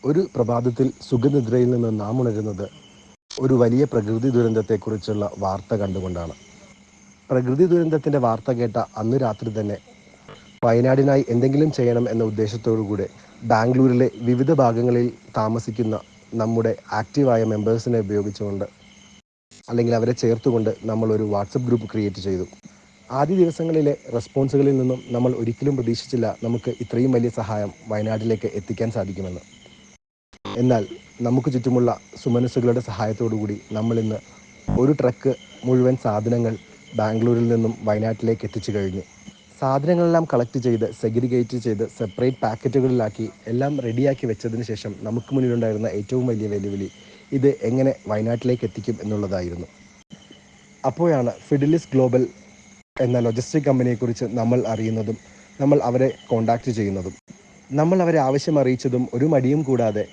ഒരു പ്രഭാതത്തിൽ സുഖനിദ്രയിൽ നിന്ന് നാം ഉണരുന്നത് ഒരു വലിയ പ്രകൃതി ദുരന്തത്തെക്കുറിച്ചുള്ള വാർത്ത കണ്ടുകൊണ്ടാണ്. പ്രകൃതി ദുരന്തത്തിൻ്റെ വാർത്ത കേട്ട അന്ന് രാത്രി തന്നെ വയനാടിനായി എന്തെങ്കിലും ചെയ്യണം എന്ന ഉദ്ദേശത്തോടുകൂടെ ബാംഗ്ലൂരിലെ വിവിധ ഭാഗങ്ങളിൽ താമസിക്കുന്ന നമ്മുടെ ആക്റ്റീവായ മെമ്പേഴ്സിനെ ഉപയോഗിച്ചുകൊണ്ട് അല്ലെങ്കിൽ അവരെ ചേർത്തുകൊണ്ട് നമ്മളൊരു വാട്സപ്പ് ഗ്രൂപ്പ് ക്രിയേറ്റ് ചെയ്തു. ആദ്യ ദിവസങ്ങളിലെ റെസ്പോൺസുകളിൽ നിന്നും നമ്മൾ ഒരിക്കലും പ്രതീക്ഷിച്ചില്ല നമുക്ക് ഇത്രയും വലിയ സഹായം വയനാട്ടിലേക്ക് എത്തിക്കാൻ സാധിക്കുമെന്ന്. എന്നാൽ നമുക്ക് ചുറ്റുമുള്ള സുമനസ്സുകളുടെ സഹായത്തോടുകൂടി നമ്മളിന്ന് ഒരു ട്രക്ക് മുഴുവൻ സാധനങ്ങൾ ബാംഗ്ലൂരിൽ നിന്നും വയനാട്ടിലേക്ക് എത്തിച്ചു കഴിഞ്ഞു. സാധനങ്ങളെല്ലാം കളക്ട് ചെയ്ത് സെഗ്രിഗേറ്റ് ചെയ്ത് സെപ്പറേറ്റ് പാക്കറ്റുകളിലാക്കി എല്ലാം റെഡിയാക്കി വെച്ചതിന് ശേഷം നമുക്ക് മുന്നിലുണ്ടായിരുന്ന ഏറ്റവും വലിയ വെല്ലുവിളി ഇത് എങ്ങനെ വയനാട്ടിലേക്ക് എത്തിക്കും എന്നുള്ളതായിരുന്നു. അപ്പോഴാണ് ഫിഡിലിസ് ഗ്ലോബൽ എന്ന ലോജിസ്റ്റിക് കമ്പനിയെക്കുറിച്ച് നമ്മൾ അറിയുന്നതും നമ്മൾ അവരെ കോൺടാക്റ്റ് ചെയ്യുന്നതും. നമ്മൾ അവരെ ആവശ്യം അറിയിച്ചതും ഒരു മടിയും കൂടാതെ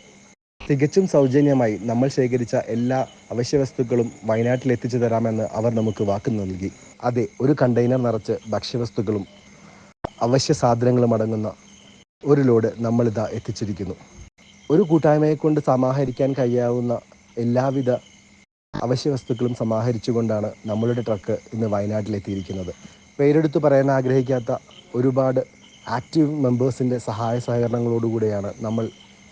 തികച്ചും സൗജന്യമായി നമ്മൾ ശേഖരിച്ച എല്ലാ അവശ്യവസ്തുക്കളും വയനാട്ടിൽ എത്തിച്ചു തരാമെന്ന് അവർ നമുക്ക് വാക്ക് നൽകി. അതെ, ഒരു കണ്ടെയ്നർ നിറച്ച് ഭക്ഷ്യവസ്തുക്കളും അവശ്യ സാധനങ്ങളും അടങ്ങുന്ന ഒരു ലോഡ് നമ്മളിതാ എത്തിച്ചിരിക്കുന്നു. ഒരു കൂട്ടായ്മയെക്കൊണ്ട് സമാഹരിക്കാൻ കഴിയാവുന്ന എല്ലാവിധ അവശ്യവസ്തുക്കളും സമാഹരിച്ചുകൊണ്ടാണ് നമ്മളുടെ ട്രക്ക് ഇന്ന് വയനാട്ടിലെത്തിയിരിക്കുന്നത്. പേരെടുത്ത് പറയാൻ ആഗ്രഹിക്കാത്ത ഒരുപാട് ആക്റ്റീവ് മെമ്പേഴ്സിൻ്റെ സഹായ സഹകരണങ്ങളോടുകൂടിയാണ് നമ്മൾ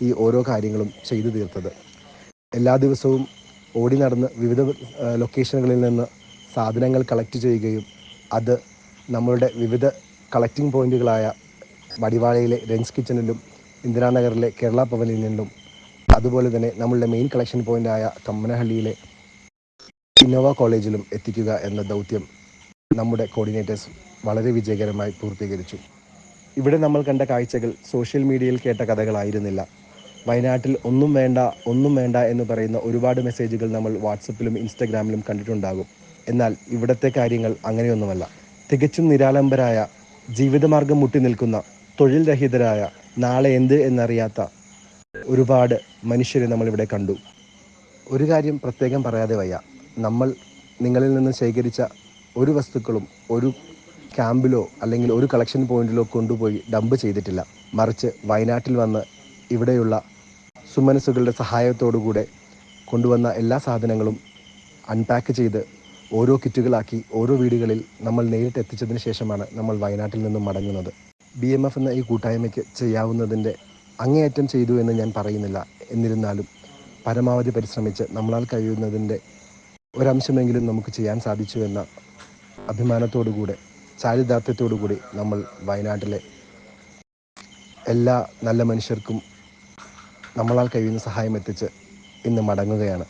ഈ ഓരോ കാര്യങ്ങളും ചെയ്തു തീർത്തത്. എല്ലാ ദിവസവും ഓടി നടന്ന് വിവിധ ലൊക്കേഷനുകളിൽ നിന്ന് സാധനങ്ങൾ കളക്ട് ചെയ്യുകയും അത് നമ്മളുടെ വിവിധ കളക്റ്റിംഗ് പോയിന്റുകളായ വടിവാളയിലെ റെൻസ് കിച്ചണിലും ഇന്ദിരാനഗറിലെ കേരള പവലിയനിലും അതുപോലെ തന്നെ നമ്മളുടെ മെയിൻ കളക്ഷൻ പോയിൻ്റായ കമ്മനഹള്ളിയിലെ ഇന്നോവ കോളേജിലും എത്തിക്കുക എന്ന ദൗത്യം നമ്മുടെ കോർഡിനേറ്റേഴ്സ് വളരെ വിജയകരമായി പൂർത്തീകരിച്ചു. ഇവിടെ നമ്മൾ കണ്ട കാഴ്ചകൾ സോഷ്യൽ മീഡിയയിൽ കേട്ട കഥകളായിരുന്നില്ല. വയനാട്ടിൽ ഒന്നും വേണ്ട എന്ന് പറയുന്ന ഒരുപാട് മെസ്സേജുകൾ നമ്മൾ വാട്സപ്പിലും ഇൻസ്റ്റഗ്രാമിലും കണ്ടിട്ടുണ്ടാകും. എന്നാൽ ഇവിടുത്തെ കാര്യങ്ങൾ അങ്ങനെയൊന്നുമല്ല. തികച്ചും നിരാലംബരായ, ജീവിതമാർഗം മുട്ടി നിൽക്കുന്ന, തൊഴിൽ രഹിതരായ, നാളെ എന്ത് എന്നറിയാത്ത ഒരുപാട് മനുഷ്യരെ നമ്മളിവിടെ കണ്ടു. ഒരു കാര്യം പ്രത്യേകം പറയാതെ വയ്യ, നമ്മൾ നിങ്ങളിൽ നിന്ന് ശേഖരിച്ച ഒരു വസ്തുക്കളും ഒരു ക്യാമ്പിലോ അല്ലെങ്കിൽ ഒരു കളക്ഷൻ പോയിന്റിലോ കൊണ്ടുപോയി ഡംപ് ചെയ്തിട്ടില്ല. മറിച്ച് വയനാട്ടിൽ വന്ന് ഇവിടെയുള്ള സുമനസ്സുകളുടെ സഹായത്തോടുകൂടെ കൊണ്ടുവന്ന എല്ലാ സാധനങ്ങളും അൺപാക്ക് ചെയ്ത് ഓരോ കിറ്റുകളാക്കി ഓരോ വീടുകളിൽ നമ്മൾ നേരിട്ട് എത്തിച്ചതിന് ശേഷമാണ് നമ്മൾ വയനാട്ടിൽ നിന്നും മടങ്ങുന്നത്. BMF എന്ന ഈ കൂട്ടായ്മയ്ക്ക് ചെയ്യാവുന്നതിൻ്റെ അങ്ങേയറ്റം ചെയ്തു എന്ന് ഞാൻ പറയുന്നില്ല. എന്നിരുന്നാലും പരമാവധി പരിശ്രമിച്ച് നമ്മളാൽ കഴിയുന്നതിൻ്റെ ഒരംശമെങ്കിലും നമുക്ക് ചെയ്യാൻ സാധിച്ചു എന്ന അഭിമാനത്തോടുകൂടെ ചാരിതാർത്ഥ്യത്തോടുകൂടി നമ്മൾ വയനാട്ടിലെ എല്ലാ നല്ല മനുഷ്യർക്കും നമ്മളാൽ കഴിയുന്ന സഹായം എത്തിച്ച് ഇന്ന് മടങ്ങുകയാണ്.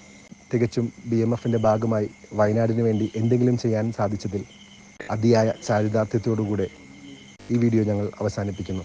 തികച്ചും BMFൻ്റെ ഭാഗമായി വയനാടിന് വേണ്ടി എന്തെങ്കിലും ചെയ്യാൻ സാധിച്ചതിൽ അതിയായ ചാരിതാർത്ഥ്യത്തോടുകൂടെ ഈ വീഡിയോ ഞങ്ങൾ അവസാനിപ്പിക്കുന്നു.